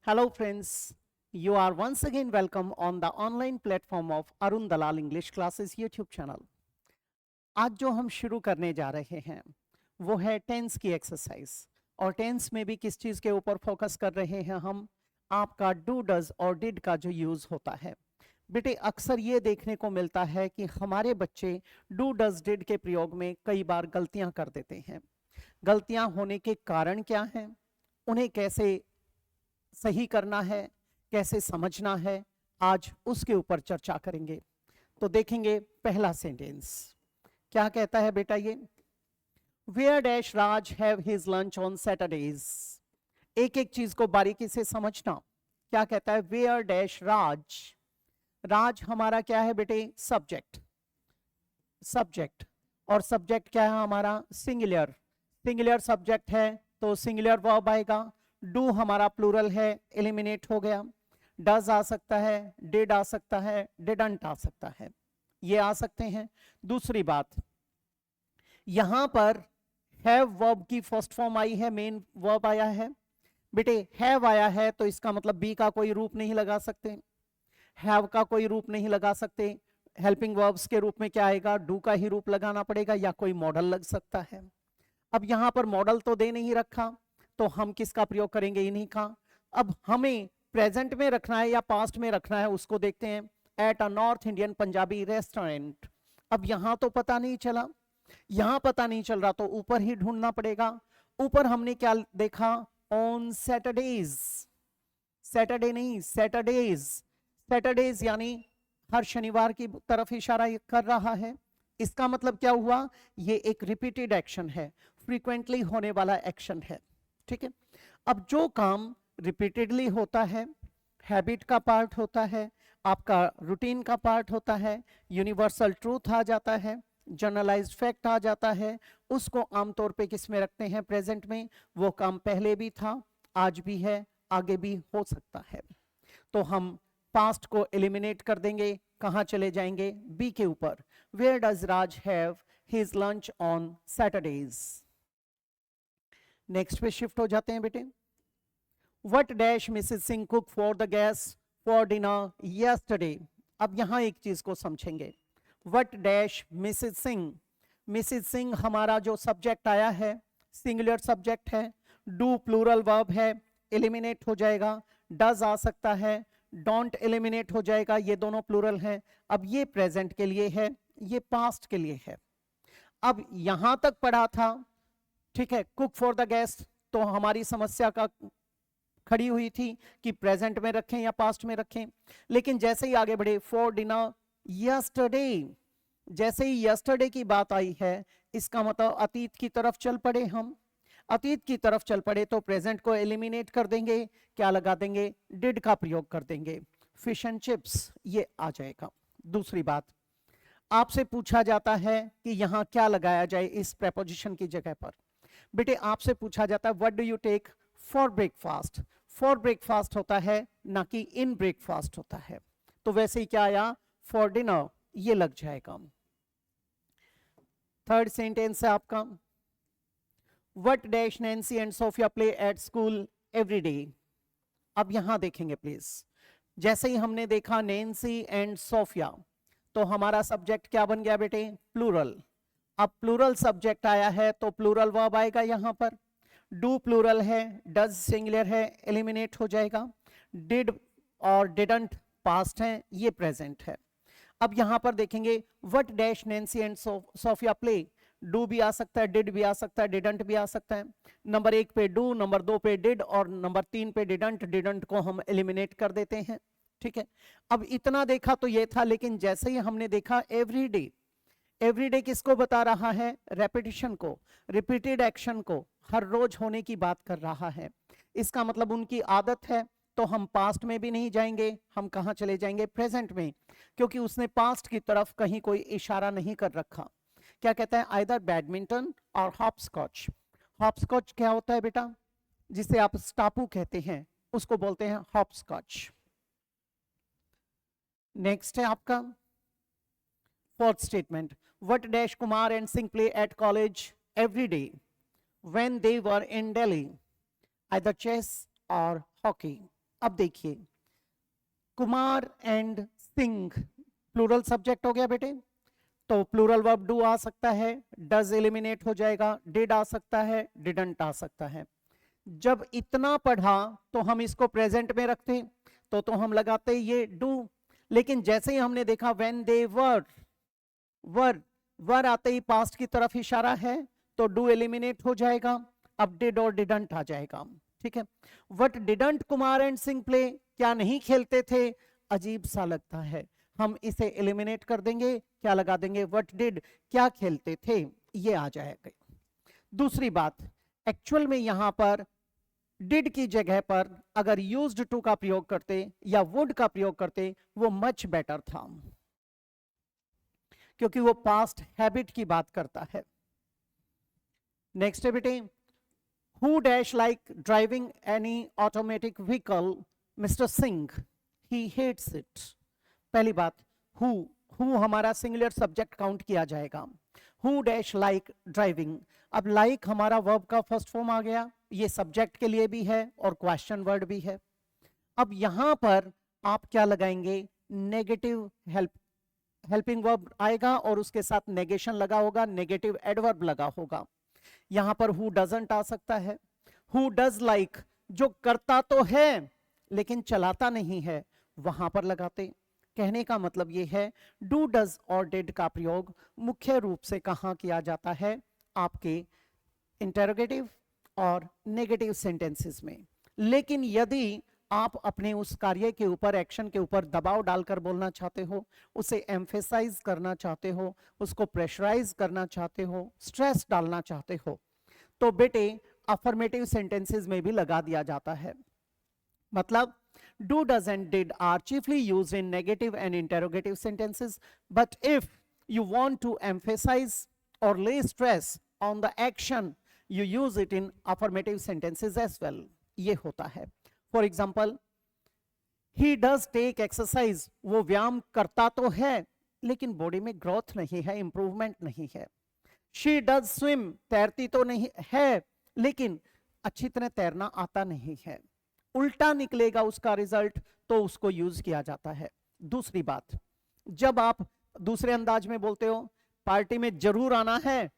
Hello friends, you are once again welcome on the online platform of Arun Dalal English Classes YouTube channel. आज जो हम शुरू करने जा रहे हैं वो है टेंस की एक्सरसाइज और टेंस में भी किस चीज़ के ऊपर फोकस कर रहे हैं हम आपका डू डज और डिड का जो यूज़ होता है। बेटे अक्सर ये देखने को मिलता है कि हमारे बच्चे डू डज डिड के प्रयोग में कई बार गलतियां कर देते हैं। गलतियां होने के कारण क्या हैं, उन्हें कैसे सही करना है, कैसे समझना है, आज उसके ऊपर चर्चा करेंगे। तो देखेंगे पहला सेंटेंस क्या कहता है बेटा, ये where dash Raj have his lunch on Saturdays. एक एक चीज को बारीकी से समझना। क्या कहता है, वेयर डैश राज। राज हमारा क्या है बेटे, सब्जेक्ट। सब्जेक्ट और सब्जेक्ट क्या है हमारा, सिंगुलर। सिंगुलर सब्जेक्ट है तो सिंगुलर वर्ब आएगा। डू हमारा प्लूरल है, एलिमिनेट हो गया। डज आ सकता है, डिड आ सकता है, डिडंट आ सकता है, ये आ सकते हैं। दूसरी बात, यहां पर हैव वर्ब की फर्स्ट फॉर्म आई है, मेन वर्ब आया है। बेटे हैव आया है तो इसका मतलब बी का कोई रूप नहीं लगा सकते, हैव का कोई रूप नहीं लगा सकते। हेल्पिंग वर्ब्स के रूप में क्या आएगा, डू का ही रूप लगाना पड़ेगा या कोई मॉडल लग सकता है। अब यहां पर मॉडल तो दे नहीं रखा तो हम किसका प्रयोग करेंगे, इन्हीं का। अब हमें प्रेजेंट में रखना है या पास्ट में रखना है उसको देखते हैं। At a north Indian Punjabi restaurant. अब यहां तो पता नहीं चला, यहां पता नहीं चल रहा तो ऊपर ही ढूंढना पड़ेगा। ऊपर हमने क्या देखा, ऑन सैटरडेज। सैटरडे नहीं, सैटरडेज। सैटरडेज यानी हर शनिवार की तरफ इशारा कर रहा है। इसका मतलब क्या हुआ, ये एक रिपीटेड एक्शन है, फ्रीक्वेंटली होने वाला एक्शन है। ठीक है, अब जो काम रिपीटेडली होता है, हैबिट का पार्ट होता है, आपका रूटीन का पार्ट होता है, यूनिवर्सल ट्रूथ आ जाता है, जनरलाइज्ड फैक्ट आ जाता है, उसको आमतौर पे किस में रखते हैं, प्रेजेंट में। वो काम पहले भी था, आज भी है, आगे भी हो सकता है। तो हम पास्ट को एलिमिनेट कर देंगे, कहां चले जाएंगे, बी के ऊपर। Where does Raj have his lunch on Saturdays. Next पे शिफ्ट हो जाते हैं बेटे। What dash Mrs Singh cook for the guest for dinner yesterday. अब यहां एक चीज को समझेंगे, what dash Mrs Singh. Mrs Singh हमारा जो सब्जेक्ट आया है, सिंगुलर सब्जेक्ट है, डू प्लूरल वर्ब है, एलिमिनेट हो जाएगा। डज आ सकता है, डोंट एलिमिनेट हो जाएगा, ये दोनों प्लूरल हैं। अब ये प्रेजेंट के लिए है, ये पास्ट के लिए है। अब यहां तक पढ़ा था, ठीक है, कुक फॉर द गेस्ट, तो हमारी समस्या का खड़ी हुई थी कि प्रेजेंट में रखें या पास्ट में रखें। लेकिन जैसे ही आगे बढ़े, फॉर डिनर यस्टरडे, जैसे ही यस्टरडे की बात आई है, इसका मतलब अतीत की तरफ चल पड़े हम। अतीत की तरफ चल पड़े तो प्रेजेंट को एलिमिनेट कर देंगे, क्या लगा देंगे, डिड का प्रयोग कर देंगे। फिश एंड चिप्स ये आ जाएगा। दूसरी बात, आपसे पूछा जाता है कि यहां क्या लगाया जाए इस प्रेपोजिशन की जगह पर। बेटे आपसे पूछा जाता है what do you take for breakfast. For breakfast होता है, ना कि इन ब्रेकफास्ट होता है। तो वैसे ही क्या आया, फॉर डिनर, ये लग जाएगा। थर्ड सेंटेंस है आपका, what dash Nancy and Sophia play at school every day. अब यहां देखेंगे प्लीज, जैसे ही हमने देखा नैन्सी एंड सोफिया, तो हमारा सब्जेक्ट क्या बन गया बेटे, प्लूरल। अब प्लूरल सब्जेक्ट आया है तो प्लूरल वर्ब आएगा यहां पर। डू प्लूरल है, डज सिंगुलर है, एलिमिनेट हो जाएगा। डिड और डिडंट पास्ट है, ये प्रेजेंट है। अब यहां पर देखेंगे what dash Nancy and Sophia play. Do भी आ सकता है, डिड भी आ सकता है, डिडंट भी आ सकता है। नंबर 1 पे डू, नंबर 2 पे डिड और नंबर 3 पे डिडंट। डिडंट को हम एलिमिनेट कर देते हैं। ठीक है, अब इतना देखा तो ये था, लेकिन जैसे ही हमने देखा एवरीडे, एवरीडे किसको बता रहा है, रेपिटेशन को, रिपीटेड एक्शन को, हर रोज होने की बात कर रहा है। इसका मतलब उनकी आदत है, तो हम पास्ट में भी नहीं जाएंगे, हम कहां चले जाएंगे, प्रेजेंट में, क्योंकि उसने पास्ट की तरफ कहीं कोई इशारा नहीं कर रखा। क्या कहता है, आइदर बैडमिंटन और हॉपस्कॉच। हॉपस्कॉच क्या होता है बेटा, जिसे आप स्टापू कहते हैं, उसको बोलते हैं हॉपस्कॉच। नेक्स्ट है आपका fourth statement, what dash Kumar and Singh play at college every day when they were in Delhi, either chess or hockey. अब देखिए, Kumar and Singh plural subject हो गया बेटे, तो प्लूरल वर्ब डू आ सकता है, डज एलिमिनेट हो जाएगा, डिड आ सकता है, डिडंट आ सकता है। जब इतना पढ़ा तो हम इसको प्रेजेंट में रखते, तो हम लगाते ये डू, लेकिन जैसे ही हमने देखा व्हेन दे वर आते ही पास्ट की तरफ इशारा है, तो डू एलिमिनेट हो जाएगा, अब डिड और डिडंट आ जाएगा। ठीक है, what didn't Kumar and Singh play, क्या नहीं खेलते थे, अजीब सा लगता है, हम इसे एलिमिनेट कर देंगे, क्या लगा देंगे, व्हाट डिड, क्या खेलते थे, ये आ जाएगा। दूसरी बात, एक्चुअल में यहां पर डिड की जगह पर अगर यूज्ड टू का प्रयोग करते या वुड का प्रयोग करते, वो मच बेटर था, क्योंकि वो पास्ट हैबिट की बात करता है। नेक्स्ट है बेटे, who dash like driving any automatic vehicle Mr Singh, he hates it. पहली बात, हु हमारा सिंगुलर सब्जेक्ट काउंट किया जाएगा, हु डैश लाइक ड्राइविंग। अब लाइक हमारा वर्ब का फर्स्ट फॉर्म आ गया, ये सब्जेक्ट के लिए भी है और क्वेश्चन वर्ड भी है। अब यहां पर आप क्या लगाएंगे, नेगेटिव हेल्पिंग वर्ब आएगा और उसके साथ नेगेशन लगा होगा, नेगेटिव एडवर्ब लगा होगा। यहां पर हु डजंट आ सकता है, हु डज लाइक, जो करता तो है लेकिन चलाता नहीं है, वहां पर लगाते। कहने का मतलब यह है, डू डज और डिड का प्रयोग मुख्य रूप से कहां किया जाता है, आपके इंटरोगेटिव और नेगेटिव सेंटेंसेस में। लेकिन यदि आप अपने उस कार्य के ऊपर, एक्शन के ऊपर दबाव डालकर बोलना चाहते हो, उसे एम्फेसाइज करना चाहते हो, उसको प्रेशराइज करना चाहते हो, स्ट्रेस डालना चाहते हो, तो बेटे अफर्मेटिव सेंटेंसेस में भी लगा दिया जाता है। मतलब do, does and did are chiefly used in negative and interrogative sentences, but if you want to emphasize or lay stress on the action, you use it in affirmative sentences as well. ये होता है। For example, he does take exercise, वो व्यायाम करता तो है लेकिन body में ग्रोथ नहीं है, इंप्रूवमेंट नहीं है। She does swim, तैरती तो नहीं है लेकिन अच्छी तरह तैरना आता नहीं है। उल्टा निकलेगा उसका रिजल्ट, तो उसको यूज किया जाता है। दूसरी बात, जब आप दूसरे अंदाज में बोलते हो, पार्टी में जरूर आना है,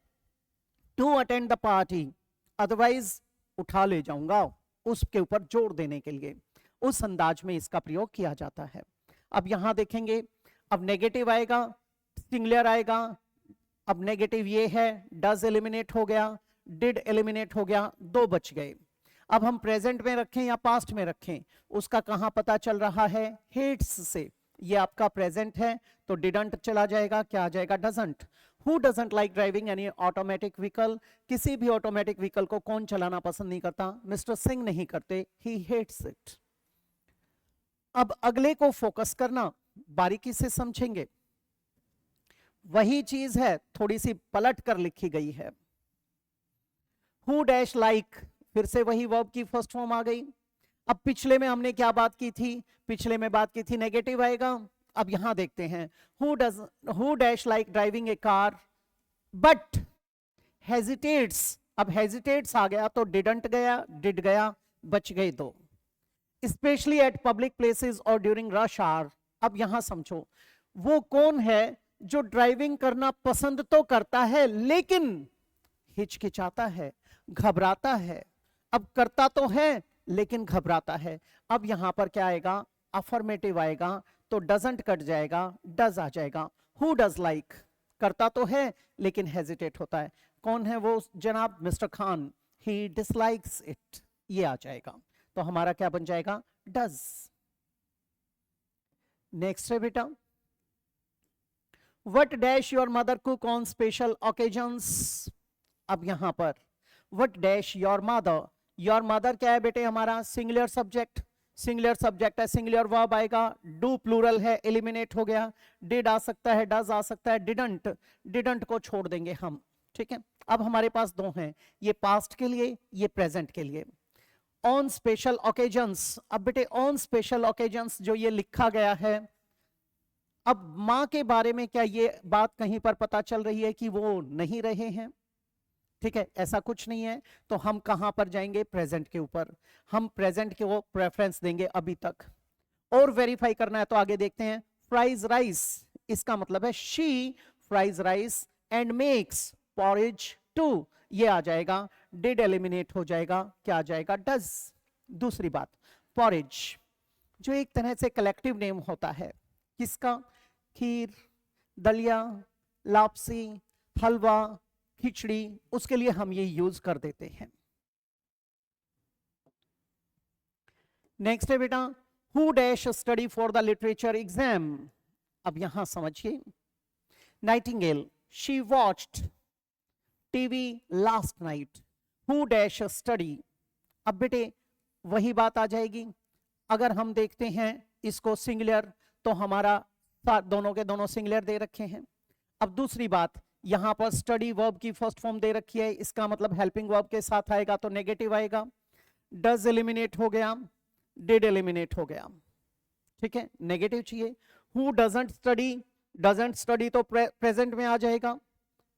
to attend the party, otherwise उठा ले जाऊंगा, उसके ऊपर जोर देने के लिए उस अंदाज में इसका प्रयोग किया जाता है। अब यहां देखेंगे, अब नेगेटिव आएगा, सिंगुलर आएगा। अब नेगेटिव ये है, डज एलिमिनेट हो गया, डिड एलिमिनेट हो गया, दो बच गए। अब हम प्रेजेंट में रखें या पास्ट में रखें, उसका कहां पता चल रहा है, हेट्स से। ये आपका प्रेजेंट है तो डिडंट चला जाएगा, क्या आ जाएगा, doesn't. Who doesn't like driving any automatic vehicle, किसी भी ऑटोमेटिक व्हीकल को कौन चलाना पसंद नहीं करता, मिस्टर सिंह नहीं करते, ही हेट्स इट। अब अगले को फोकस करना, बारीकी से समझेंगे। वही चीज है, थोड़ी सी पलट कर लिखी गई है। हु डैश लाइक, फिर से वही वर्ब की फर्स्ट फॉर्म आ गई। अब पिछले में हमने क्या बात की थी, पिछले में बात की थी नेगेटिव आएगा। अब यहां देखते हैं, who dash like driving A car but hesitates. अब हेजिटेट्स आ गया तो डिडंट गया, डिड गया, बच गए दो। स्पेशली एट पब्लिक प्लेसेस और ड्यूरिंग रश आवर। अब यहां समझो, वो कौन है जो ड्राइविंग करना पसंद तो करता है लेकिन हिचकिचाता है, घबराता है। अब करता तो है लेकिन घबराता है। अब यहां पर क्या आएगा, अफर्मेटिव आएगा, तो डजंट कट जाएगा, डज आ जाएगा। हु डज लाइक, करता तो है लेकिन हेजिटेट होता है। कौन है वो जनाब, mister Khan, he dislikes it, ये आ जाएगा। तो हमारा क्या बन जाएगा, डज। नेक्स्ट है बेटा, what dash your mother cook on special occasions. अब यहां पर व्हाट डैश योर मदर क्या है बेटे, हमारा सिंगुलर सब्जेक्ट, सिंगुलर सब्जेक्ट है, सिंगुलर वर्ब आएगा, डू प्लूरल है, एलिमिनेट हो गया, डिड आ सकता है, डज आ सकता है, डिडंट को छोड़ देंगे हम। ठीक है, अब हमारे पास दो हैं, ये पास्ट के लिए, ये प्रेजेंट के लिए। ऑन स्पेशल ओकेजन्स, अब बेटे ऑन स्पेशल ओकेजन्स जो ये लिखा गया है, अब मां के बारे में क्या ये बात कहीं पर पता चल रही है कि वो नहीं रहे हैं, ठीक है, ऐसा कुछ नहीं है। तो हम कहां पर जाएंगे? प्रेजेंट के ऊपर। हम प्रेजेंट को प्रेफरेंस देंगे अभी तक। और वेरीफाई करना है तो आगे देखते हैं। फ्राइज राइस, इसका मतलब है she fries rice and makes porridge too, ये आ जाएगा। डिड एलिमिनेट हो जाएगा, क्या आ जाएगा? डज। दूसरी बात, पॉरेज जो एक तरह से कलेक्टिव नेम होता है, किसका? खीर, दलिया, लापसी, हलवा, खिचड़ी, उसके लिए हम ये यूज कर देते हैं। नेक्स्ट है बेटा, who dash study for the literature exam. अब यहां समझिए, Nightingale she watched TV last night, who dash study. अब बेटे वही बात आ जाएगी। अगर हम देखते हैं इसको सिंगुलर, तो हमारा दोनों के दोनों सिंगुलर दे रखे हैं। अब दूसरी बात, यहां पर स्टडी वर्ब की फर्स्ट फॉर्म दे रखी है, इसका मतलब हेल्पिंग वर्ब के साथ आएगा तो नेगेटिव आएगा। डज एलिमिनेट हो गया, डिड एलिमिनेट हो गया, ठीक है, नेगेटिव चाहिए। हु डजंट स्टडी तो प्रेजेंट में आ जाएगा,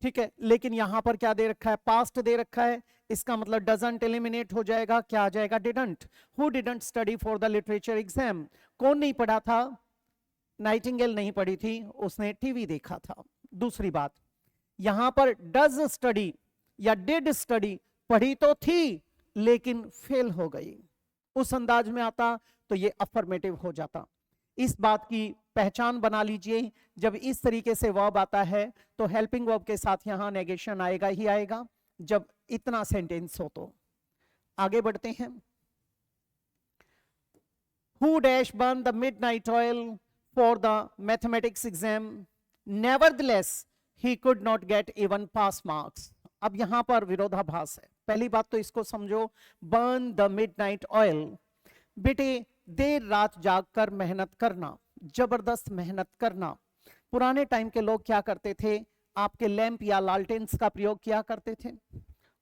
ठीक है, लेकिन यहां पर क्या दे रखा है? पास्ट दे रखा है, इसका मतलब डजंट एलिमिनेट हो जाएगा, क्या आ जाएगा? Didn't. Who didn't study for the literature exam, कौन नहीं पढ़ा था? नाइटिंगेल नहीं पढ़ी थी, उसने टीवी देखा था। दूसरी बात, यहां पर डज स्टडी या डिड स्टडी, पढ़ी तो थी लेकिन फेल हो गई, उस अंदाज में आता तो ये अफर्मेटिव हो जाता। इस बात की पहचान बना लीजिए, जब इस तरीके से वर्ब आता है तो हेल्पिंग वर्ब के साथ यहां नेगेशन आएगा ही आएगा, जब इतना सेंटेंस हो तो। आगे बढ़ते हैं। Who dash burn the midnight oil for the mathematics exam, nevertheless he could not get even pass marks. अब यहां पर विरोधाभास है। पहली बात तो इसको समझो, बर्न द मिडनाइट ऑयल, बेटे देर रात जागकर मेहनत करना, जबरदस्त मेहनत करना। पुराने टाइम के लोग क्या करते थे? आपके लैंप या लालटेन्स का प्रयोग किया करते थे,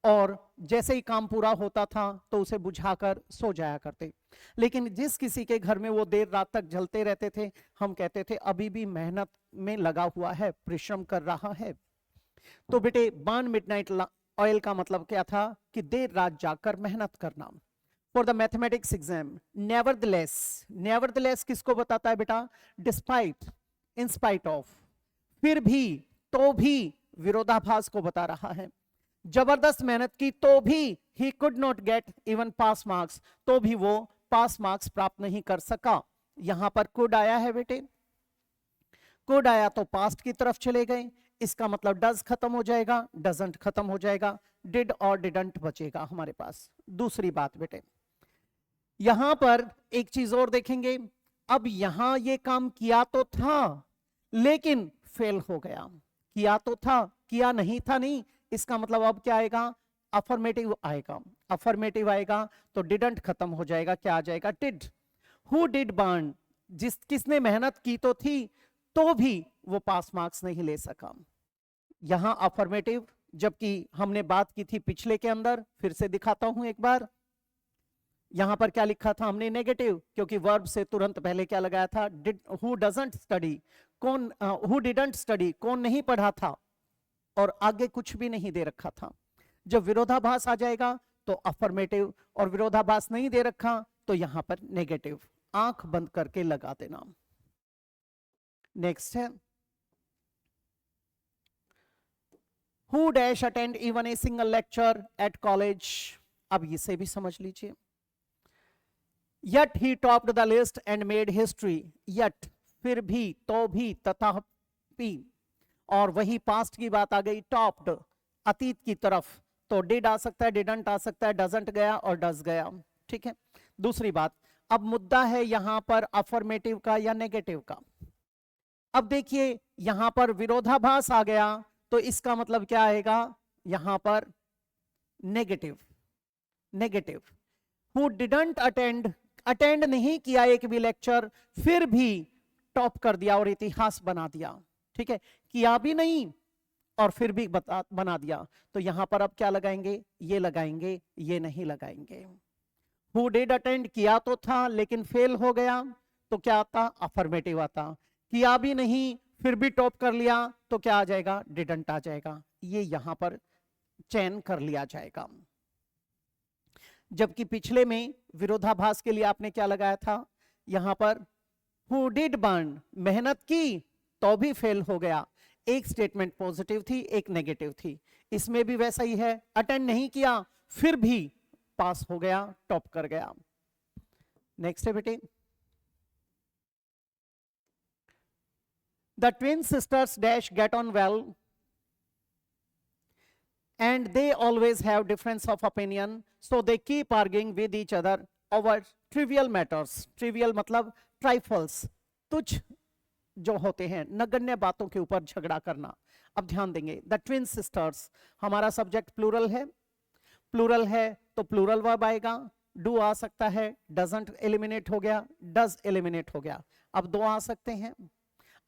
और जैसे ही काम पूरा होता था तो उसे बुझाकर सो जाया करते। लेकिन जिस किसी के घर में वो देर रात तक जलते रहते थे, हम कहते थे अभी भी मेहनत में लगा हुआ है, परिश्रम कर रहा है। तो बेटे बर्न मिडनाइट ऑयल का मतलब क्या था? कि देर रात जागकर मेहनत करना। For the mathematics exam, nevertheless किसको बताता है बेटा? डिस्पाइट, इन स्पाइट ऑफ, फिर भी, तो भी, विरोधाभास को बता रहा है। जबरदस्त मेहनत की तो भी he could not get even pass marks, तो भी वो पास मार्क्स प्राप्त नहीं कर सका। यहां पर कुड आया है बेटे, कुड आया तो पास्ट की तरफ चले गए, इसका मतलब डज खत्म हो जाएगा, डजंट खत्म हो जाएगा, डिड और डिडंट बचेगा हमारे पास। दूसरी बात बेटे, यहां पर एक चीज और देखेंगे। अब यहां ये काम किया तो था लेकिन फेल हो गया, किया तो था, किया नहीं था नहीं, इसका मतलब अब क्या आएगा? अफर्मेटिव आएगा। अफर्मेटिव आएगा तो डिडंट खत्म हो जाएगा, क्या आ जाएगा? डिड। हु डिड बर्न, किसने मेहनत की तो थी तो भी वो पास मार्क्स नहीं ले सका। यहां अफर्मेटिव, जबकि हमने बात की थी पिछले के अंदर, फिर से दिखाता हूं एक बार। यहां पर क्या लिखा था हमने? नेगेटिव, क्योंकि वर्ब से तुरंत पहले क्या लगाया था? डिड। हु डजंट स्टडी, कौन? हु डिडंट स्टडी, कौन नहीं पढ़ा था, और आगे कुछ भी नहीं दे रखा था। जब विरोधाभास आ जाएगा तो अफर्मेटिव, और विरोधाभास नहीं दे रखा तो यहां पर नेगेटिव। आंख बंद करके लगा देना। नेक्स्ट है, who dash attend even a single lecture at college. अब इसे भी समझ लीजिए। Yet he topped the list and made history, yet, फिर भी, तो भी, तथापि, और वही पास्ट की बात आ गई, टॉप्ड, अतीत की तरफ, तो डिड आ सकता है, डिडंट आ सकता है, डजंट गया और डज गया, ठीक है। दूसरी बात, अब मुद्दा है यहां पर अफर्मेटिव का या नेगेटिव का। अब देखिए यहां पर विरोधाभास आ गया तो इसका मतलब क्या आएगा? यहां पर negative. Negative. Who didn't attend, attend नहीं किया एक भी लेक्चर, फिर भी टॉप कर दिया और इतिहास बना दिया, ठीक है, किया भी नहीं और फिर भी बना दिया। तो यहां पर अब क्या लगाएंगे? ये लगाएंगे, ये नहीं लगाएंगे। हु डिड अटेंड, किया तो था लेकिन फेल हो गया, तो क्या आता? अफर्मेटिव आता। किया भी नहीं फिर भी टॉप कर लिया तो क्या आ जाएगा? डिडंट आ जाएगा। ये यहां पर चयन कर लिया जाएगा। जबकि पिछले में विरोधाभास के लिए आपने क्या लगाया था, यहां पर हु डिड बर्न, मेहनत की तो भी फेल हो गया। एक स्टेटमेंट पॉजिटिव थी, एक नेगेटिव थी। इसमें भी वैसा ही है, अटेंड नहीं किया फिर भी पास हो गया, टॉप कर गया। नेक्स्ट है बेटे, the twin sisters dash get on well and they always have difference of opinion, so they keep arguing with each other over trivial matters. Trivial मतलब trifles, तुच्छ जो होते हैं, नगण्य बातों के ऊपर झगड़ा करना। अब ध्यान देंगे, द ट्विन सिस्टर्स, हमारा सब्जेक्ट प्लूरल है, प्लूरल है तो प्लूरल वर्ब आएगा, डू आ सकता है, डजंट एलिमिनेट हो गया, डज एलिमिनेट हो गया, अब दो आ सकते हैं।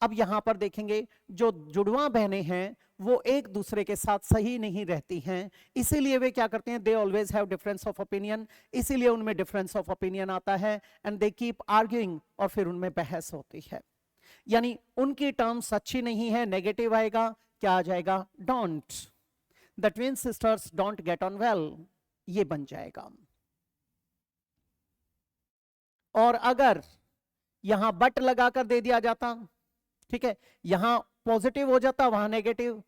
अब यहां पर देखेंगे जो जुड़वा बहनें हैं वो एक दूसरे के साथ सही नहीं रहती हैं, इसीलिए वे क्या करते हैं, they always have difference of opinion, इसीलिए उनमें डिफरेंस ऑफ ओपिनियन आता है, एंड दे कीप आर्ग्यूइंग, और फिर उनमें बहस होती है। यानी उनकी टर्म्स अच्छी नहीं है, नेगेटिव आएगा, क्या आ जाएगा, don't. The twin sisters don't get on well, ये बन जाएगा। और अगर यहां बट लगाकर दे दिया जाता, ठीक है, यहां पॉजिटिव हो जाता, वहां नेगेटिव,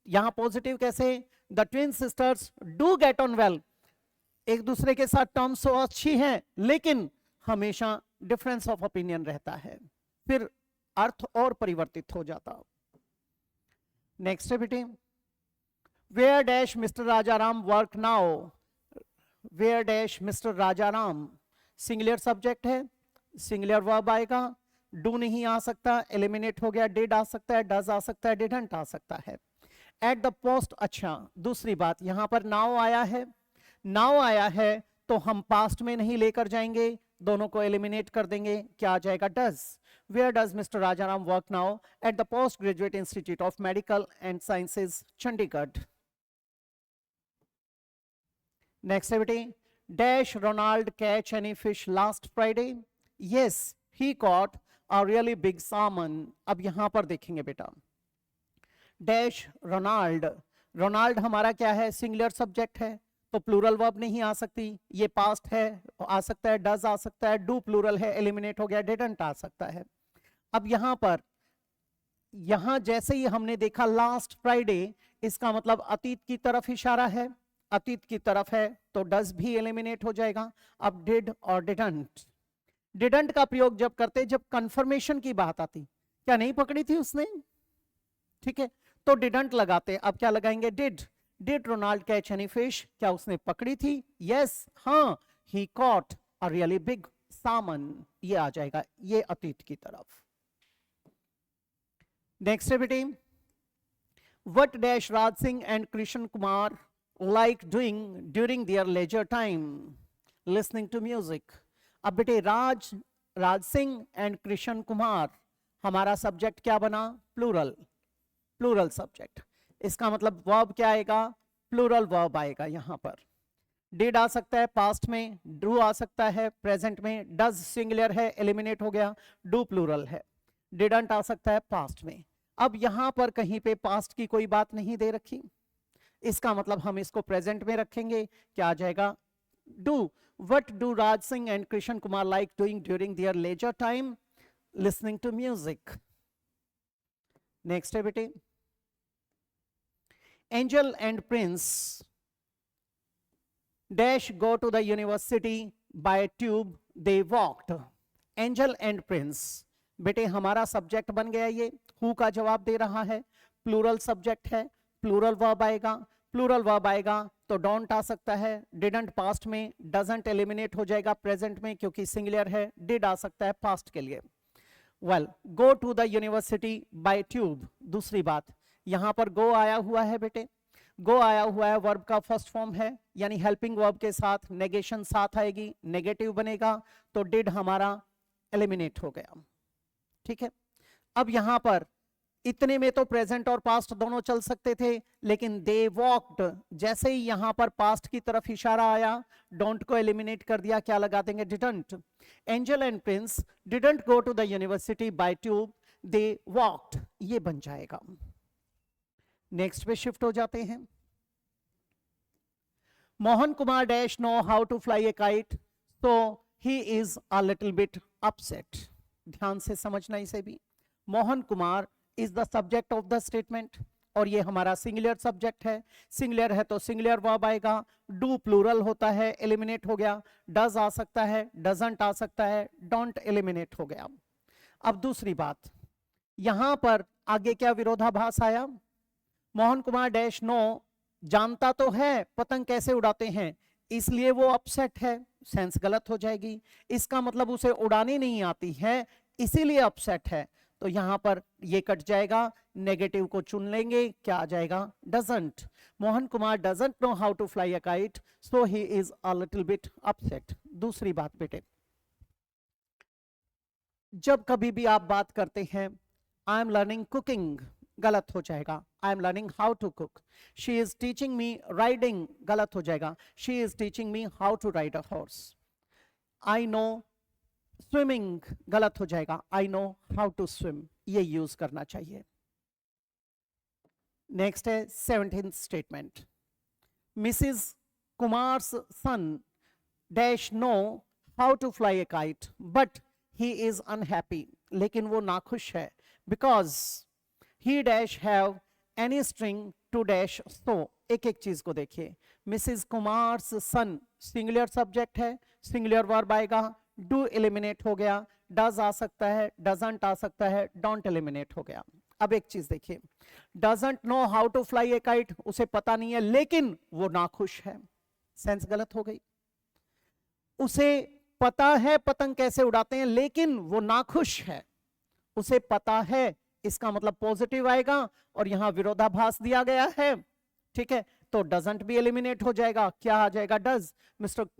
यहां पॉजिटिव कैसे, the twin sisters do get on well, एक दूसरे के साथ टर्म्स तो अच्छी हैं लेकिन हमेशा डिफरेंस ऑफ ओपिनियन रहता है, फिर अर्थ और परिवर्तित हो जाता। नेक्स्ट है बेटे, where dash Mr Rajaram work now, where dash Mr Rajaram, singular subject है, सिंगुलर वर्ब आएगा, डू नहीं आ सकता, एलिमिनेट हो गया, डिड आ सकता है, डज आ सकता है, डिडंट आ सकता है। एट द पोस्ट, अच्छा दूसरी बात, यहां पर नाउ आया है, नाउ आया है तो हम पास्ट में नहीं लेकर जाएंगे, दोनों को एलिमिनेट कर देंगे, क्या आ जाएगा, does. Where does Mr Rajaram work now, at the post graduate institute of medical and sciences Chandigarh. Next है बेटे, dash Ronald catch any fish last Friday, yes he caught a really big salmon। अब यहां पर देखेंगे बेटा, डैश रोनाल्ड, रोनाल्ड हमारा क्या है, सिंगुलर सब्जेक्ट है तो प्लूरल वर्ब नहीं आ सकती, ये पास्ट है, आ सकता है, डज आ सकता है, डू प्लूरल है, एलिमिनेट हो गया, डिडंट आ सकता है। अब यहां पर, यहां जैसे ही हमने देखा लास्ट फ्राइडे, इसका मतलब अतीत की तरफ इशारा है, अतीत की तरफ है तो डज भी एलिमिनेट हो जाएगा। अब डिड और डिडंट, डिडंट का प्रयोग जब करते, जब कंफर्मेशन की बात आती, क्या नहीं पकड़ी थी उसने, ठीक है, तो डिडंट लगाते। अब क्या लगाएंगे, did, did Ronald catch any fish, क्या उसने पकड़ी थी, यस, हाँ, he caught a really big salmon, ये आ जाएगा, ये अतीत की तरफ। नेक्स्ट है बेटे, what dash Raj Singh and Krishna Kumar like doing during their leisure time, listening to music. अब बेटे राज सिंह एंड कृष्ण कुमार, हमारा सब्जेक्ट क्या बना, प्लूरल, प्लूरल सब्जेक्ट, इसका मतलब वर्ब क्या आएगा, प्लूरल वर्ब आएगा। यहां पर डिड आ सकता है पास्ट में, डू आ सकता है प्रेजेंट में, डज सिंगुलर है, एलिमिनेट हो गया, डू प्लूरल है, डिडंट आ सकता है पास्ट में। अब यहां पर कहीं पे पास्ट की कोई बात नहीं दे रखी, इसका मतलब हम इसको प्रेजेंट में रखेंगे, क्या आ जाएगा, do. What do Raj Singh and Krishan Kumar like doing during their leisure time, listening to music। Next है बेटे, Angel and Prince dash go to the university by tube, they walked। Angel and Prince, बेटे हमारा subject बन गया, ये who का जवाब दे रहा है, प्लूरल सब्जेक्ट है, प्लूरल वर्ब आएगा, प्लूरल वर्ब आएगा तो डोंट आ सकता है, डिडंट पास्ट में, डजंट एलिमिनेट हो जाएगा प्रेजेंट में क्योंकि सिंगुलर है, डिड आ सकता है पास्ट के लिए। Well, go to the university by tube, दूसरी बात, यहां पर गो आया हुआ है बेटे, गो आया हुआ है, वर्ब का फर्स्ट फॉर्म है, यानी हेल्पिंग वर्ब के साथ नेगेशन साथ आएगी, नेगेटिव बनेगा तो डिड हमारा एलिमिनेट हो गया, ठीक है। अब यहां पर इतने में तो प्रेजेंट और पास्ट दोनों चल सकते थे, लेकिन दे वॉक्ड, जैसे ही यहां पर पास्ट की तरफ इशारा आया, डोंट को एलिमिनेट कर दिया, क्या लगा देंगे, didn't. Angel and Prince didn't go to the university by tube, they walked, ये बन जाएगा। नेक्स्ट पे शिफ्ट हो जाते हैं, Mohan Kumar dash know how to fly a kite, so he is a little bit upset. ध्यान से समझना इसे भी। Mohan Kumar is the subject of the statement और ये हमारा सिंगुलर सब्जेक्ट है। सिंगुलर है तो सिंगुलर वर्ब आएगा। डू प्लूरल होता है, एलिमिनेट हो गया। डज आ सकता है, डजंट आ सकता है, डोंट एलिमिनेट हो गया। अब दूसरी बात, यहां पर आगे क्या विरोधाभास आया? मोहन कुमार डैश नो जानता तो है पतंग कैसे उड़ाते हैं, इसलिए वो अपसेट है। सेंस गलत हो जाएगी। इसका मतलब उसे उड़ानी नहीं आती है, इसीलिए अपसेट है। तो यहां पर ये कट जाएगा, नेगेटिव को चुन लेंगे, क्या आ जाएगा? Doesn't. Mohan Kumar doesn't know how to fly a kite, so he is a little bit upset. दूसरी बात बेटे, जब कभी भी आप बात करते हैं आई एम लर्निंग कुकिंग, गलत हो जाएगा। I am learning how to cook. She is teaching me riding, गलत हो जाएगा। She is teaching me how to ride a horse. I know swimming, गलत हो जाएगा। I know how to swim, ये यूज करना चाहिए। नेक्स्ट है 17th statement. Mrs Kumars son dash know how to fly a kite but he is unhappy, लेकिन वो नाखुश है, because he dash have any string to dash. So एक एक चीज को देखिए। Mrs Kumars son singular subject है, सिंगुलर वर्ब आएगा। डू एलिमिनेट हो गया, डज आ सकता है, डजंट आ सकता है, डोंट एलिमिनेट हो गया। अब एक चीज देखिए, doesn't know how to fly a kite, उसे पता नहीं है लेकिन वो नाखुश है। सेंस गलत हो गई। उसे पता है पतंग कैसे उड़ाते हैं लेकिन वो नाखुश है। उसे पता है, इसका मतलब पॉजिटिव आएगा और यहां विरोधाभास दिया गया है। ठीक है, तो डजंट भी एलिमिनेट हो जाएगा, क्या आ जाएगा? Does.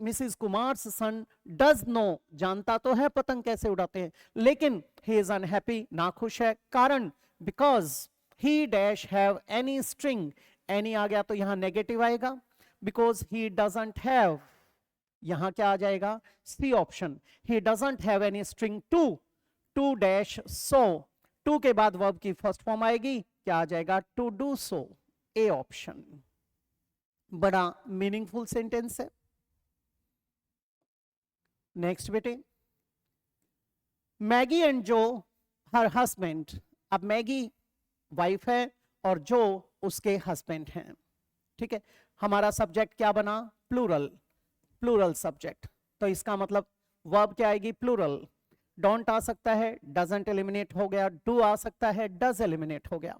Mrs Kumar's son does know, जानता तो है पतंग कैसे उड़ाते हैं लेकिन ही इज अनहैप्पी, नाखुश है। कारण because he dash have any string, any आ गया तो यहां नेगेटिव आएगा। बिकॉज ही डजंट हैव, यहां क्या आ जाएगा? C option. He doesn't have any string to, to dash so, to के बाद वर्ब की फर्स्ट फॉर्म आएगी, क्या आ जाएगा? To do so, A option. बड़ा मीनिंगफुल सेंटेंस है। नेक्स्ट बेटे, Maggie and Joe her husband. अब मैगी वाइफ है और जो उसके हस्बैंड हैं। ठीक है, हमारा सब्जेक्ट क्या बना? Plural, plural subject. तो इसका मतलब वर्ब क्या आएगी? प्लूरल। डोंट आ सकता है, डजंट एलिमिनेट हो गया। डू आ सकता है, डज एलिमिनेट हो गया।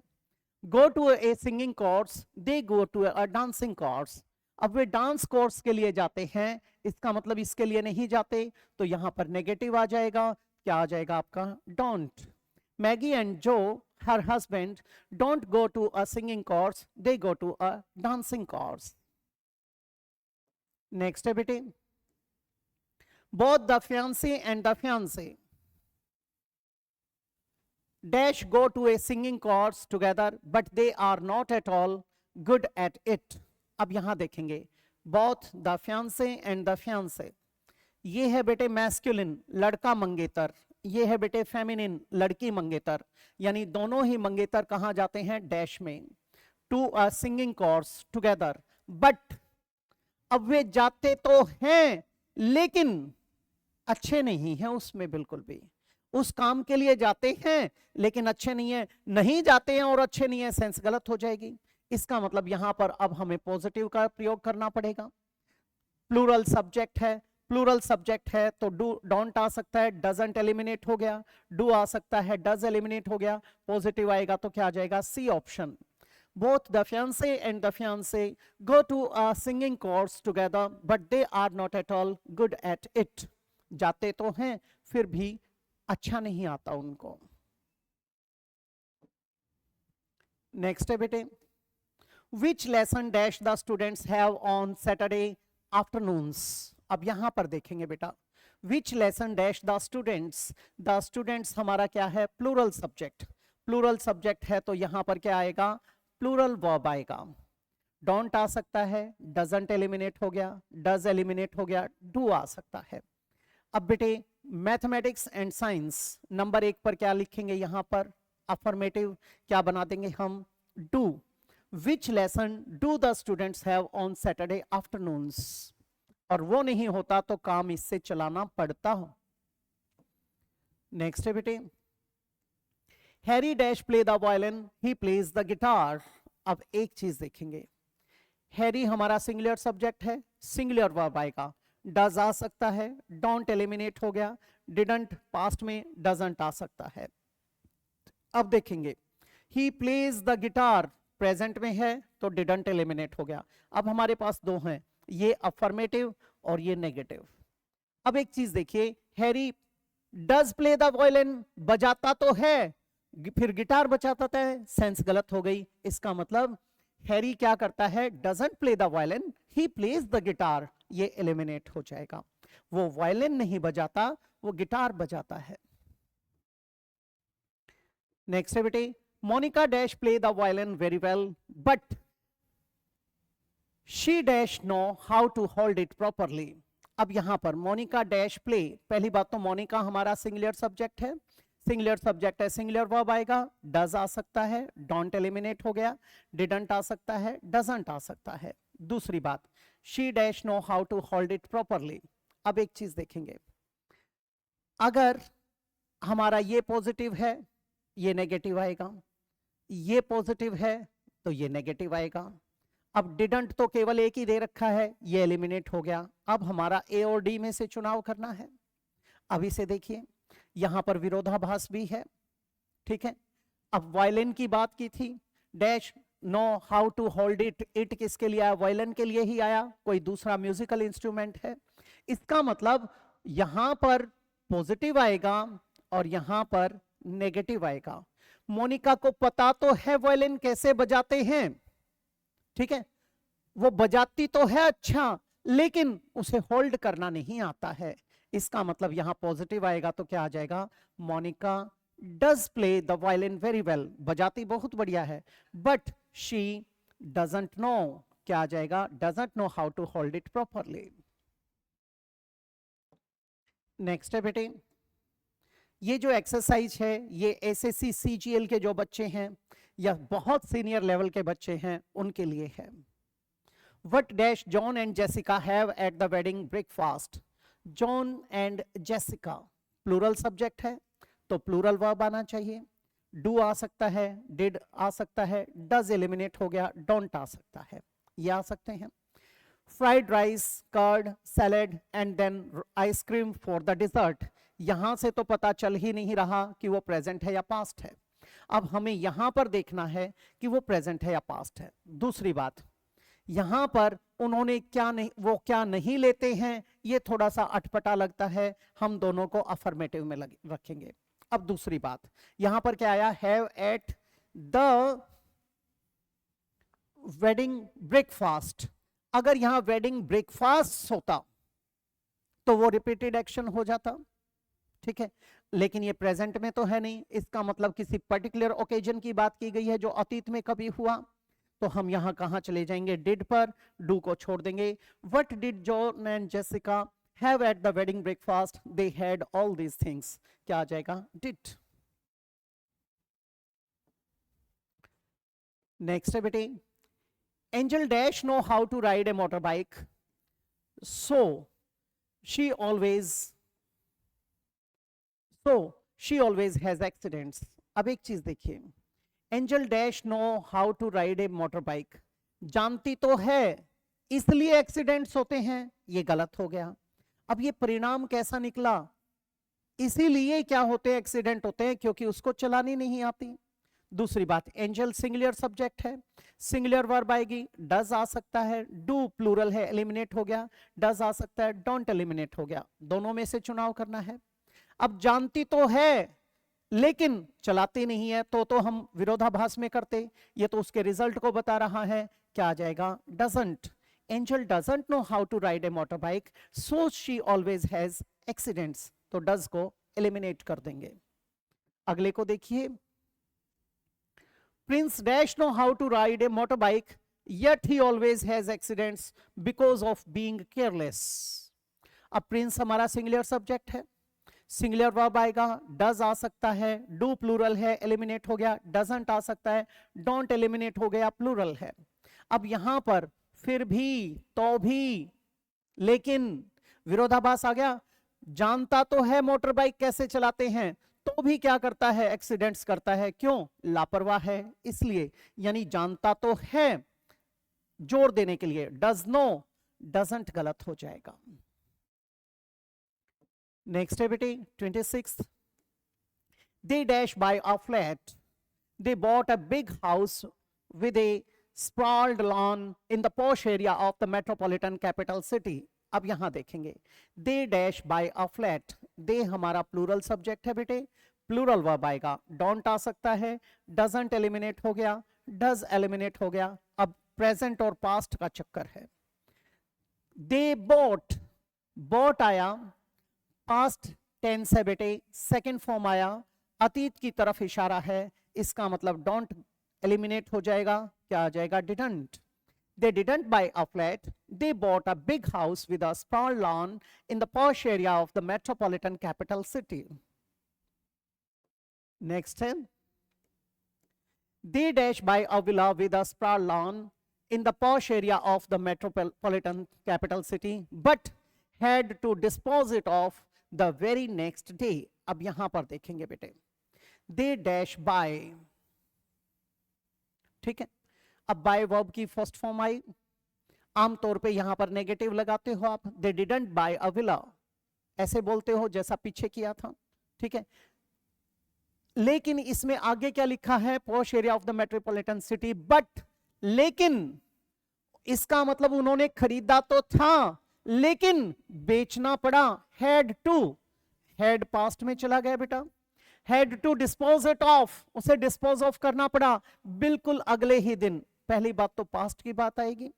Go to a singing course, they go to a dancing course. अब वे डांस कोर्स के लिए जाते हैं, इसका मतलब इसके लिए नहीं जाते, तो यहां पर नेगेटिव आ जाएगा, क्या आ जाएगा आपका? Don't. Maggie and Joe her husband don't go to a singing course, they go to a dancing course. Next है बेटे, both the fiancé and the fiancée dash go to a singing course together but they are not at all good at it. अब यहां देखेंगे both the fiancé and the fiancée, ये है बेटे masculine, लड़का मंगेतर। ये है बेटे फेमिनिन, लड़की मंगेतर। यानी दोनों ही मंगेतर कहां जाते हैं? डैश में। To a singing course together, but अब वे जाते तो हैं लेकिन अच्छे नहीं हैं उसमें, बिल्कुल भी। उस काम के लिए जाते हैं लेकिन अच्छे नहीं है। नहीं जाते हैं और अच्छे नहीं है, सेंस गलत हो जाएगी। इसका मतलब यहां पर अब हमें पॉजिटिव का प्रयोग करना पड़ेगा। प्लूरल सब्जेक्ट है, प्लूरल सब्जेक्ट है तो डू डोंट आ सकता है, डजंट एलिमिनेट हो गया। डू आ सकता है, डज एलिमिनेट हो गया। पॉजिटिव आएगा तो क्या आ जाएगा? C option. Both the fiancé and the fiancée go to a singing course together but they are not at all good at it. जाते तो हैं फिर भी अच्छा नहीं आता उनको। नेक्स्ट है बेटे, विच lesson dash the students have on Saturday afternoons. अब यहां पर देखेंगे बेटा, विच lesson dash the students. The students हमारा क्या है? Plural subject. प्लूरल सब्जेक्ट है तो यहां पर क्या आएगा? प्लूरल वर्ब आएगा। डोंट आ सकता है, डजंट एलिमिनेट हो गया, डज एलिमिनेट हो गया, डू आ सकता है। अब बेटे मैथमेटिक्स एंड साइंस नंबर 1 पर क्या लिखेंगे? यहां पर अफर्मेटिव क्या बना देंगे हम? Do. Which lesson do the students have on Saturday afternoons, और वो नहीं होता तो काम इससे चलाना पड़ता हो। नेक्स्ट है बेटे, Harry dash play the violin, he plays the guitar. अब एक चीज देखेंगे, हैरी हमारा सिंगुलर सब्जेक्ट है, सिंगुलर वर्ब आएगा, डज आ सकता है, डोंट एलिमिनेट हो गया, डिडंट पास्ट में, डजंट आ सकता है। अब देखेंगे, he plays the guitar present में है तो डिडंट एलिमिनेट हो गया। अब हमारे पास दो हैं, ये अफर्मेटिव और ये नेगेटिव। अब एक चीज देखिए, Harry does play the violin, बजाता तो है, फिर गिटार बजाता है, सेंस गलत हो गई। इसका मतलब हैरी क्या करता है, doesn't play the violin, he plays the guitar, ये एलिमिनेट हो जाएगा। वो वायलिन नहीं बजाता, वो गिटार बजाता है। नेक्स्ट है बेटे, Monica dash play the violin very well but she dash know how to hold it properly. अब यहां पर मोनिका डैश प्ले, पहली बात तो मोनिका हमारा सिंगुलर सब्जेक्ट है, सिंगुलर सब्जेक्ट है, सिंगुलर वर्ब आएगा, डज आ सकता है, डोंट एलिमिनेट हो गया, डिडंट आ सकता है, डजंट आ सकता है। दूसरी बात, she dash know how to hold it properly. अब एक चीज देखेंगे, अगर हमारा ये पॉजिटिव है, ये नेगेटिव आएगा, ये पॉजिटिव है तो ये नेगेटिव आएगा। अब डिडंट तो केवल एक ही दे रखा है, ये एलिमिनेट हो गया। अब हमारा ए और डी में से चुनाव करना है। अब इसे देखिए, यहां पर विरोधाभास भी है, ठीक है। अब वायलिन की बात की थी, dash know how to hold it, it किसके लिए आया, वायलिन के लिए ही आया, कोई दूसरा म्यूजिकल इंस्ट्रूमेंट है। इसका मतलब यहां पर पॉजिटिव आएगा और यहां पर नेगेटिव आएगा। मोनिका को पता तो है वायलिन कैसे बजाते हैं, ठीक है, वो बजाती तो है अच्छा, लेकिन उसे होल्ड करना नहीं आता है। इसका मतलब यहां पॉजिटिव आएगा तो क्या आ जाएगा, Monica does play the violin very well, बजाती बहुत बढ़िया है, बट शी डजंट नो, क्या आ जाएगा, doesn't know how to hold it properly. Next है बेटे, ये जो एक्सरसाइज है ये एसएससी सीजीएल के जो बच्चे हैं या बहुत सीनियर लेवल के बच्चे हैं उनके लिए है। What dash John and Jessica have at the wedding breakfast. John and Jessica plural subject है तो प्लूरल वर्ब आना चाहिए, डू आ सकता है, डिड आ सकता है, डज एलिमिनेट हो गया, डोंट आ सकता है, ये आ सकते हैं। Fried rice, curd, salad and then ice cream for the dessert. यहां से तो पता चल ही नहीं रहा कि वो प्रेजेंट है या पास्ट है। अब हमें यहां पर देखना है कि वो प्रेजेंट है या पास्ट है। दूसरी बात, यहां पर उन्होंने क्या नहीं, वो क्या नहीं लेते हैं, ये थोड़ा सा अटपटा लगता है, हम दोनों को अफर्मेटिव में रखेंगे। अब दूसरी बात, यहां पर क्या आया, have at the wedding breakfast. अगर यहां वेडिंग ब्रेकफास्ट होता तो वो रिपीटेड एक्शन हो जाता, ठीक है, लेकिन ये प्रेजेंट में तो है नहीं। इसका मतलब किसी पर्टिकुलर ओकेजन की बात की गई है जो अतीत में कभी हुआ, तो हम यहां कहां चले जाएंगे, डिड पर, डू को छोड़ देंगे। What did John and Jessica have at the wedding breakfast, they had all these things, क्या आ जाएगा, डिड। नेक्स्ट है बेटे, Angel dash know how to ride a motor bike, so she always has accidents. अब एक चीज देखिए, Angel dash know how to ride a motor bike, जानती तो है इसलिए एक्सीडेंट्स होते हैं, ये गलत हो गया। अब ये परिणाम कैसा निकला, इसीलिए क्या होते हैं, एक्सीडेंट होते हैं क्योंकि उसको चलानी नहीं आती। दूसरी बात, एंजल सिंगुलर सब्जेक्ट है, सिंगुलर वर्ब आएगी, डज आ सकता है, डू प्लूरल है, एलिमिनेट हो गया, डज आ सकता है, डोंट एलिमिनेट हो गया, दोनों में से चुनाव करना है। अब जानती तो है लेकिन चलाती नहीं है तो हम विरोधाभास में करते, ये तो उसके रिजल्ट को बता रहा है, क्या आ जाएगा, doesn't. Angel doesn't know how to ride a motor bike, so she always has accidents, तो डज को एलिमिनेट कर देंगे। अगले को देखिए, Prince dash know how to ride a motor bike yet he always has accidents because of being careless। अब Prince हमारा singular subject है, सिंगुलर वर्ब आएगा, डज आ सकता है, डू प्लूरल है, एलिमिनेट हो गया, डजंट आ सकता है, डोंट एलिमिनेट हो गया, प्लूरल है। अब यहां पर फिर भी, तो भी, लेकिन विरोधाभास आ गया। जानता तो है मोटर बाइक कैसे चलाते हैं, तो भी क्या करता है, एक्सीडेंट्स करता है। क्यों? लापरवाह है इसलिए। यानी जानता तो है, जोर देने के लिए, डज नो, डजंट गलत हो जाएगा। नेक्स्ट है बेटे 26, they dash by a flat, they bought a big house with a sprawled lawn in the posh area of the metropolitan capital city. अब यहां देखेंगे, they dash by a flat, they हमारा plural subject है बेटे, plural verb आएगा, don't आ सकता है, doesn't eliminate हो गया, does एलिमिनेट हो गया। अब प्रेजेंट और पास्ट का चक्कर है। they bought, bought आया, पास्ट टेंस है बेटे, सेकेंड फॉर्म आया, अतीत की तरफ इशारा है, इसका मतलब डोंट एलिमिनेट हो जाएगा, क्या आ जाएगा, didn't. They didn't buy a flat, they bought a big house with a sprawled lawn in the posh area of the metropolitan capital city. Next है, they dash by a villa with a sprawled lawn in the posh area of the metropolitan capital city, but had to dispose it of the very next day. अब यहां पर देखेंगे बेटे, they dash by, ठीक है। अब buy verb की first form आई, आमतौर पे यहां पर नेगेटिव लगाते हो आप, they didn't buy a villa, ऐसे बोलते हो जैसा पीछे किया था, ठीक है। लेकिन इसमें आगे क्या लिखा है, posh area of the metropolitan city, but, लेकिन इसका मतलब उन्होंने खरीदा तो था लेकिन बेचना पड़ा, हैड टू, हैड पास्ट में चला गया बेटा, had to dispose it of, उसे डिस्पोज ऑफ करना पड़ा बिल्कुल अगले ही दिन। पहली बात तो पास्ट की बात आएगी,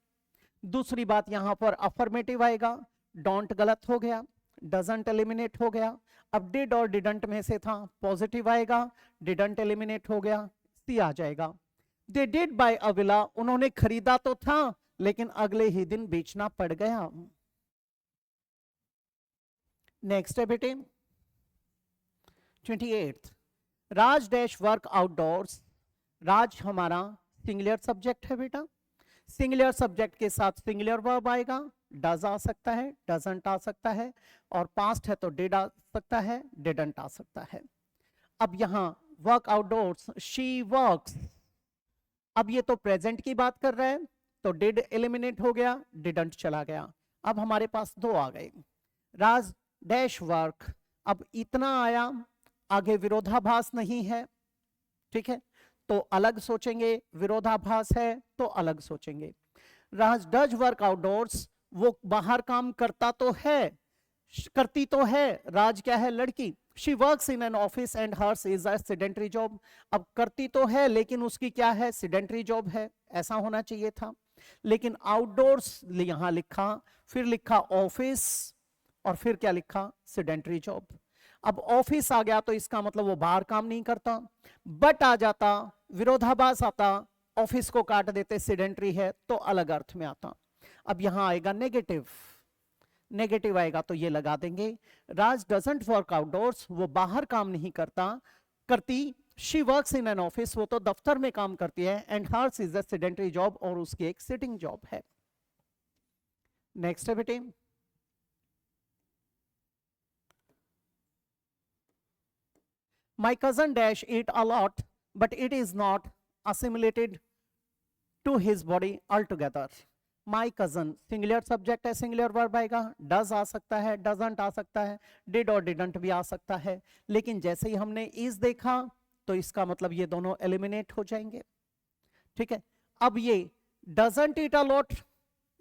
दूसरी बात यहां पर अफर्मेटिव आएगा, डोंट गलत हो गया, डजंट एलिमिनेट हो गया। अब डिड और डिडंट में से था, पॉजिटिव आएगा, डिडंट एलिमिनेट हो गया, सी आ जाएगा। They did bye a villa, उन्होंने खरीदा तो था लेकिन अगले ही दिन बेचना पड़ गया। नेक्स्ट है बेटे 28, राज डैश वर्क आउटडोर्स, राज हमारा सिंगुलर सब्जेक्ट है बेटा, सिंगुलर सब्जेक्ट के साथ सिंगुलर वर्ब आएगा, डज आ सकता है, डजंट आ सकता है, और पास्ट है तो डिड आ सकता है, डिडंट आ सकता है। अब यहां वर्क आउटडोर्स, शी वर्क्स, अब ये तो प्रेजेंट की बात कर रहा है तो डिड एलिमिनेट हो गया, डिडंट चला गया। अब हमारे पास दो आ गए, राज डैश वर्क, अब इतना आया, आगे विरोधाभास नहीं है, ठीक है, तो अलग सोचेंगे, विरोधाभास है तो अलग सोचेंगे। राज डज वर्क आउटडोर्स, वो बाहर काम करता तो है, करती तो है, राज क्या है, लड़की, she works in an office and hers is a sedentary job, अब करती तो है लेकिन उसकी क्या है, सेडेंटरी जॉब है, ऐसा होना चाहिए था, लेकिन आउटडोर्स यहां लिखा, फिर लिखा ऑफिस, और फिर क्या लिखा, सेडेंटरी जॉब। अब ऑफिस आ गया तो इसका मतलब वो बाहर काम नहीं करता, बट आ जाता, विरोधाभास आता, ऑफिस को काट देते, सेडेंटरी है तो अलग अर्थ में आता। अब यहां आएगा नेगेटिव, नेगेटिव आएगा तो ये लगा देंगे, राज डजंट वर्क आउटडोर्स, वो बाहर काम नहीं करता, करती, she works in an office, वो तो दफ्तर में काम करती है, and hers is a sedentary job, और उसकी एक सिटिंग जॉब है। नेक्स्ट है बेटे My cousin dash eat a lot, but it is not assimilated to his body altogether. My cousin singular subject है, सिंगुलर वर्ब आएगा, डज आ सकता है, डजंट आ सकता है, डिड और डिडंट भी आ सकता है, लेकिन जैसे ही हमने इज देखा तो इसका मतलब ये दोनों एलिमिनेट हो जाएंगे, ठीक है। अब ये डजंट ईट अ लॉट,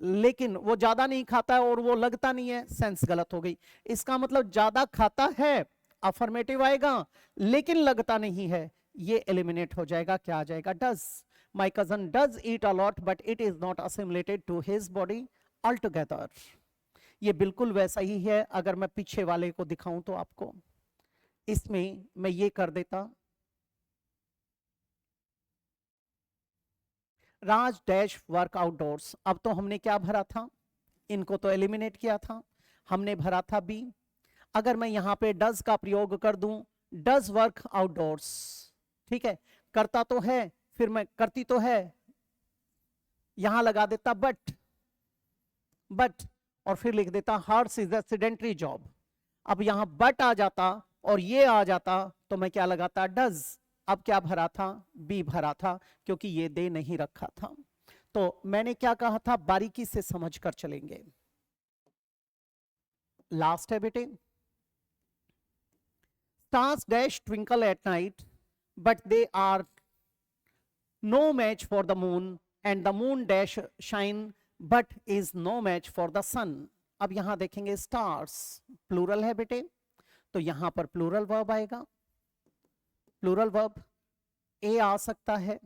लेकिन वो ज्यादा नहीं खाता है और वो लगता नहीं है, सेंस गलत हो गई, इसका मतलब ज्यादा खाता है, अफर्मेटिव आएगा, लेकिन लगता नहीं है, ये एलिमिनेट हो जाएगा, क्या आ जाएगा, does. My cousin does eat a lot, but it is not assimilated to his body altogether. ये बिल्कुल वैसा ही है, अगर मैं पीछे वाले को दिखाऊं तो आपको, इसमें मैं ये कर देता, राज डैश वर्क आउटडोर्स, अब तो हमने क्या भरा था, इनको तो एलिमिनेट किया था, हमने भरा था बी। अगर मैं यहाँ पे डज का प्रयोग कर दूं, डज वर्क आउटडोर्स, ठीक है, करता तो है, फिर मैं करती तो है, यहां लगा देता बट और फिर लिख देता hers is a sedentary job. अब यहां बट आ जाता और ये आ जाता तो मैं क्या लगाता, डज। अब क्या भरा था, बी भरा था, क्योंकि ये दे नहीं रखा था। तो मैंने क्या कहा था, बारीकी से समझ कर चलेंगे। लास्ट है बेटे, stars dash twinkle at night but they are no match for the moon and the moon dash shine but is no match for the sun। अब यहां देखेंगे stars प्लूरल है बेटे, तो यहां पर प्लूरल वर्ब आएगा। प्लूरल वर्ब ए आ सकता है,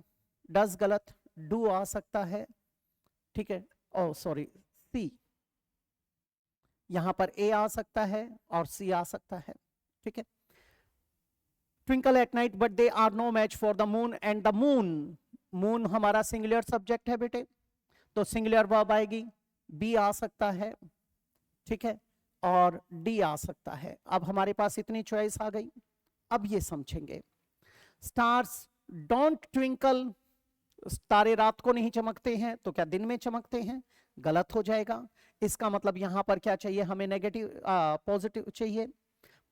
डज गलत, डू आ सकता है, ठीक है, ओ सॉरी सी, यहां पर ए आ सकता है और सी आ सकता है, ठीक है। Twinkle at night but they are no match for the moon and the moon, moon हमारा सिंगुलर सब्जेक्ट है बेटे, तो सिंगुलर वर्ब आएगी, बी आ सकता है, ठीक है, और डी आ सकता है। अब हमारे पास इतनी चॉइस आ गई। अब ये समझेंगे, स्टार्स डोंट ट्विंकल, तारे रात को नहीं चमकते हैं, तो क्या दिन में चमकते हैं, गलत हो जाएगा। इसका मतलब यहां पर क्या चाहिए हमें, नेगेटिव पॉजिटिव चाहिए,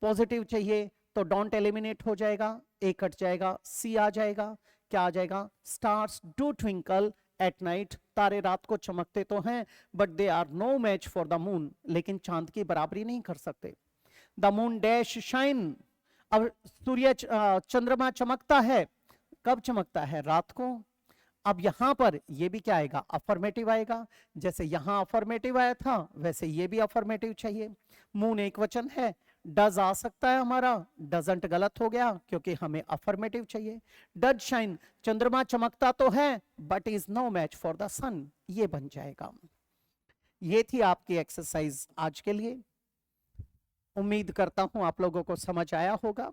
पॉजिटिव चाहिए तो डोंट एलिमिनेट हो जाएगा, ए कट जाएगा, सी आ जाएगा, क्या आ जाएगा, stars do twinkle at night, तारे रात को चमकते तो हैं, but they are no match for the moon, लेकिन चांद की बराबरी नहीं कर सकते। द मून डैश शाइन, अब सूर्य चंद्रमा चमकता है, कब चमकता है, रात को। अब यहां पर ये भी क्या आएगा, अफर्मेटिव आएगा, जैसे यहां अफर्मेटिव आया था वैसे ये भी अफर्मेटिव चाहिए। मून एक वचन है, डज आ सकता है हमारा, डजंट गलत हो गया क्योंकि हमें अफर्मेटिव चाहिए। डज शाइन, चंद्रमा चमकता तो है but is no match for the sun, ये बन जाएगा। ये थी आपकी एक्सरसाइज आज के लिए। उम्मीद करता हूं आप लोगों को समझ आया होगा।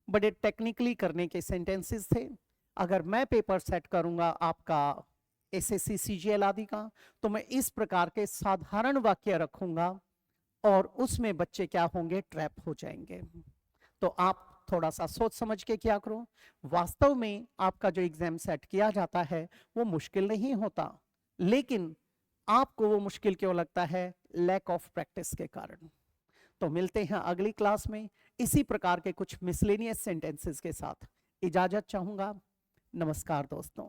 बड़े टेक्निकली करने के सेंटेंसेस थे। अगर मैं पेपर सेट करूंगा आपका एसएससी सीजीएल आदि का, तो मैं इस प्रकार के साधारण वाक्य रखूंगा और उसमें बच्चे क्या होंगे, ट्रैप हो जाएंगे। तो आप थोड़ा सा सोच समझ के क्या करो। वास्तव में आपका जो एग्जाम सेट किया जाता है वो मुश्किल नहीं होता, लेकिन आपको वो मुश्किल क्यों लगता है, लैक ऑफ प्रैक्टिस के कारण। तो मिलते हैं अगली क्लास में इसी प्रकार के कुछ मिसलेनियस सेंटेंसेस के साथ। इजाजत चाहूंगा। नमस्कार दोस्तों।